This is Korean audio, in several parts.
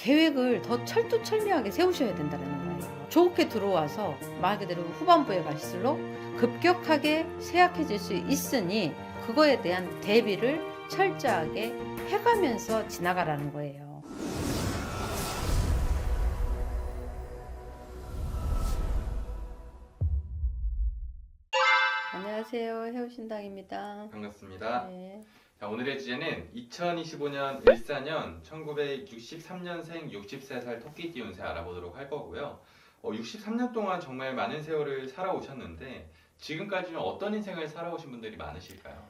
계획을 더 철두철미하게 세우셔야 된다는 거예요. 좋게 들어와서 말 그대로 후반부에 갈수록 급격하게 쇠약해질 수 있으니 그거에 대한 대비를 철저하게 해가면서 지나가라는 거예요. 안녕하세요. 해우신당입니다. 반갑습니다. 네. 자, 오늘의 주제는 2025년 일사년 1963년생 63살 토끼띠 운세 알아보도록 할 거고요. 63년 동안 정말 많은 세월을 살아오셨는데 지금까지는 어떤 인생을 살아오신 분들이 많으실까요?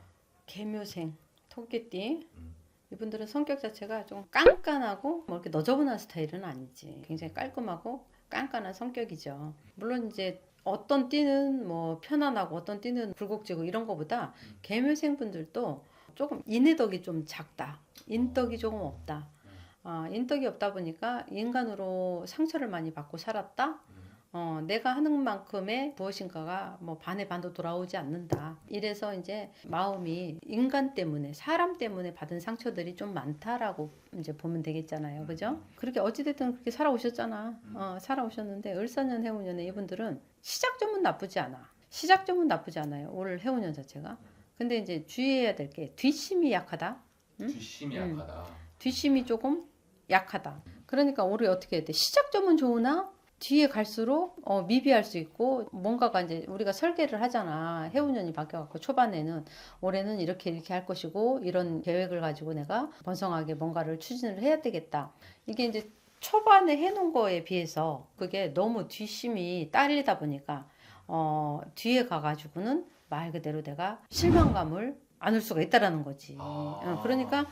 개묘생, 토끼띠. 음. 이분들은 성격 자체가 좀 깐깐하고 뭐 이렇게 너저분한 스타일은 아니지. 굉장히 깔끔하고 깐깐한 성격이죠. 물론 이제 어떤 띠는 뭐 편안하고 어떤 띠는 굴곡지고 이런 거보다 개묘생 분들도 조금 인의덕이 좀 작다. 인덕이 조금 없다. 인덕이 없다 보니까 인간으로 상처를 많이 받고 살았다. 내가 하는 만큼의 무엇인가가 뭐 반의 반도 돌아오지 않는다. 이래서 이제 마음이 인간 때문에 사람 때문에 받은 상처들이 좀 많다라고 이제 보면 되겠잖아요. 그죠? 그렇게 어찌됐든 그렇게 살아오셨잖아. 살아오셨는데 을사년 해운년에 이분들은 시작점은 나쁘지 않아. 시작점은 나쁘지 않아요. 올 해운년 자체가. 근데 이제 주의해야 될 게 뒷심이 약하다. 뒷심이 약하다. 뒷심이 조금 약하다. 그러니까 올해 어떻게 해야 돼? 시작점은 좋으나 뒤에 갈수록 미비할 수 있고 뭔가가 이제 우리가 설계를 하잖아. 해운년이 바뀌어갖고 초반에는 올해는 이렇게 할 것이고 이런 계획을 가지고 내가 번성하게 뭔가를 추진을 해야 되겠다. 이게 이제 초반에 해놓은 거에 비해서 그게 너무 뒷심이 딸리다 보니까 뒤에 가가지고는 말 그대로 내가 실망감을 안을 수가 있다라는 거지. 그러니까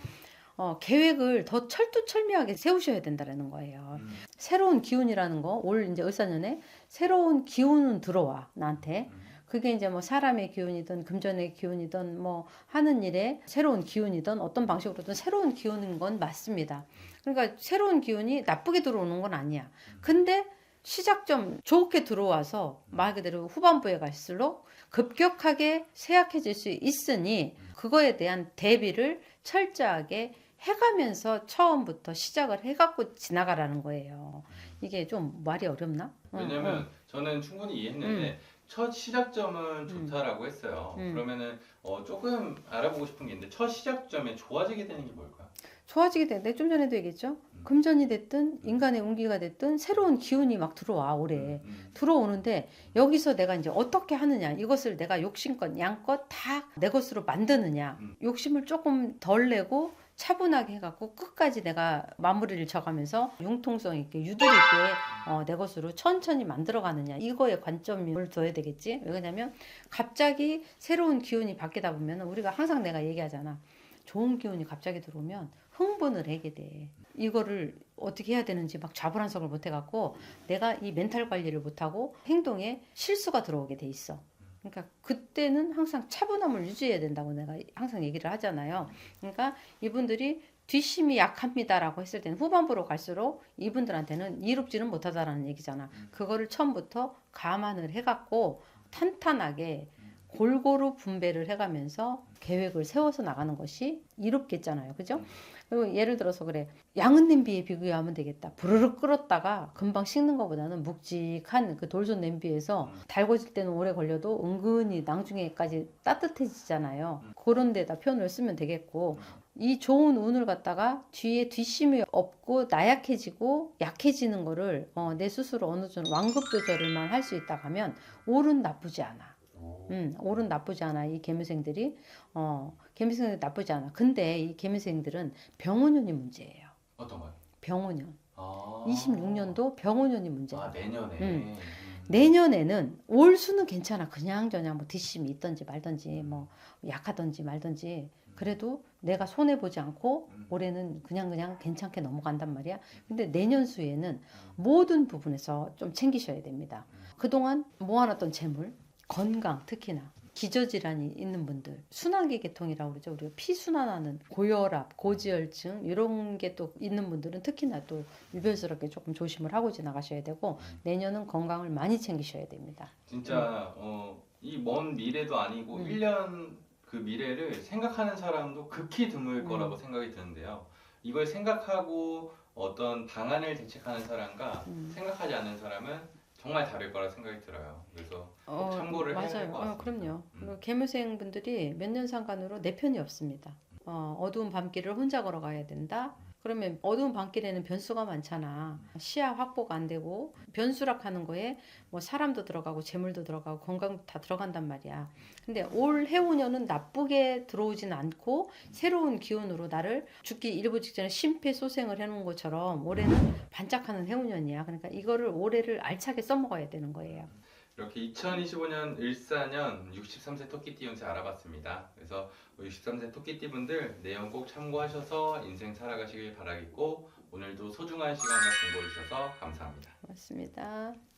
계획을 더 철두철미하게 세우셔야 된다라는 거예요. 새로운 기운이라는 거, 올 이제 을사년에 새로운 기운은 들어와, 나한테. 그게 이제 뭐 사람의 기운이든 금전의 기운이든 뭐 하는 일에 새로운 기운이든 어떤 방식으로든 새로운 기운인 건 맞습니다. 그러니까 새로운 기운이 나쁘게 들어오는 건 아니야. 근데 시작점 좋게 들어와서 말 그대로 후반부에 갈수록 급격하게 쇠약해질 수 있으니 그거에 대한 대비를 철저하게 해가면서 처음부터 시작을 해갖고 지나가라는 거예요. 이게 좀 말이 어렵나? 왜냐면 저는 충분히 이해했는데 첫 시작점은 좋다라고 했어요. 그러면은 조금 알아보고 싶은 게 있는데 첫 시작점에 좋아지게 되는 게 뭘까요? 좋아지게 되는데 좀 전에도 얘기했죠. 금전이 됐든 인간의 운기가 됐든 새로운 기운이 막 들어와 올해 들어오는데 여기서 내가 이제 어떻게 하느냐 이것을 내가 욕심껏 양껏 다 내 것으로 만드느냐 욕심을 조금 덜 내고 차분하게 해갖고 끝까지 내가 마무리를 져가면서 융통성 있게 유도리 있게 내 것으로 천천히 만들어가느냐 이거에 관점을 둬야 되겠지. 왜냐면 갑자기 새로운 기운이 바뀌다 보면 우리가 항상 내가 얘기하잖아. 좋은 기운이 갑자기 들어오면 흥분을 하게 돼. 이거를 어떻게 해야 되는지 막 좌불안석을 못 해갖고 내가 이 멘탈 관리를 못하고 행동에 실수가 들어오게 돼 있어. 그러니까 그때는 항상 차분함을 유지해야 된다고 내가 항상 얘기를 하잖아요. 그러니까 이분들이 뒷심이 약합니다라고 했을 때는 후반부로 갈수록 이분들한테는 이롭지는 못하다라는 얘기잖아. 그거를 처음부터 감안을 해갖고 탄탄하게 골고루 분배를 해가면서 계획을 세워서 나가는 것이 이롭겠잖아요. 그죠? 그리고 예를 들어서 그래. 양은 냄비에 비교하면 되겠다. 부르륵 끓었다가 금방 식는 것보다는 묵직한 그 돌솥 냄비에서 달궈질 때는 오래 걸려도 은근히 나중에까지 따뜻해지잖아요. 그런 데다 표현을 쓰면 되겠고 이 좋은 운을 갖다가 뒤에 뒷심이 없고 나약해지고 약해지는 거를 내 스스로 어느 정도 완급 조절을만 할 수 있다 하면 올은 나쁘지 않아. 올은 나쁘지 않아. 이 개미생들이 개미생들이 나쁘지 않아. 근데 이 개미생들은 병원년이 문제예요. 어떤 거요? 병원년. 26년도 병원년이 문제야. 내년에. 내년에는 올 수는 괜찮아. 그냥저냥 뭐 뒷심이 있든지 말든지 뭐 약하든지 말든지 그래도 내가 손해 보지 않고 올해는 그냥 괜찮게 넘어간단 말이야. 근데 내년 수에는 모든 부분에서 좀 챙기셔야 됩니다. 그동안 모아놨던 재물 건강 특히나 기저질환이 있는 분들 순환계 계통이라고 그러죠. 우리가 피순환하는 고혈압, 고지혈증 이런 게 또 있는 분들은 특히나 또 유별스럽게 조금 조심을 하고 지나가셔야 되고 내년은 건강을 많이 챙기셔야 됩니다. 진짜 이 먼 미래도 아니고 1년 그 미래를 생각하는 사람도 극히 드물 거라고 생각이 드는데요. 이걸 생각하고 어떤 방안을 대책하는 사람과 생각하지 않는 사람은 정말 다를 거라 생각이 들어요. 그래서 꼭 참고를 해야 될 것 맞아요. 같습니다. 그럼요. 그리고 개묘생 분들이 몇 년 상관으로 내 편이 없습니다. 어두운 밤길을 혼자 걸어가야 된다. 그러면 어두운 밤길에는 변수가 많잖아. 시야 확보가 안 되고 변수락하는 거에 뭐 사람도 들어가고 재물도 들어가고 건강도 다 들어간단 말이야. 근데 올 해운년은 나쁘게 들어오진 않고 새로운 기운으로 나를 죽기 일부 직전에 심폐소생을 해놓은 것처럼 올해는 반짝하는 해운년이야. 그러니까 이거를 올해를 알차게 써먹어야 되는 거예요. 이렇게 2025년 을사년 63세 토끼띠 운세 알아봤습니다. 그래서 63세 토끼띠 분들 내용 꼭 참고하셔서 인생 살아가시길 바라겠고 오늘도 소중한 시간과 정보를 주셔서 감사합니다. 고맙습니다.